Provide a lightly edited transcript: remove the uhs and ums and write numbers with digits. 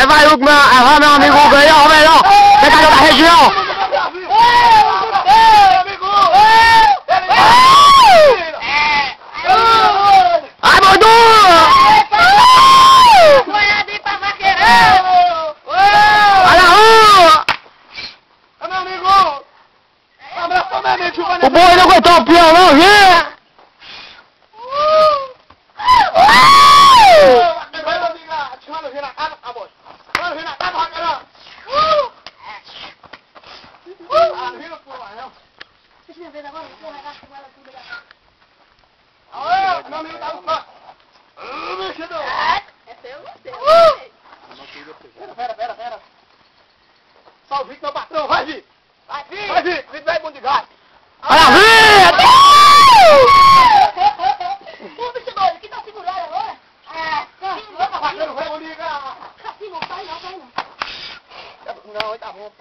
vai o meu amigo ganhou, melhor. Você caiu da região. Ai, Mordu! Olha a rua! É meu amigo! O boi não aguentou o peão, não, gente! Pera. Só o Vitor, meu patrão, vai, Vi! Vai, Vitor é bom de gato! Olha a vida! O bicho doido, que tá segurando agora? Vai, ligar! Assim, não sai não. Não, tá bom.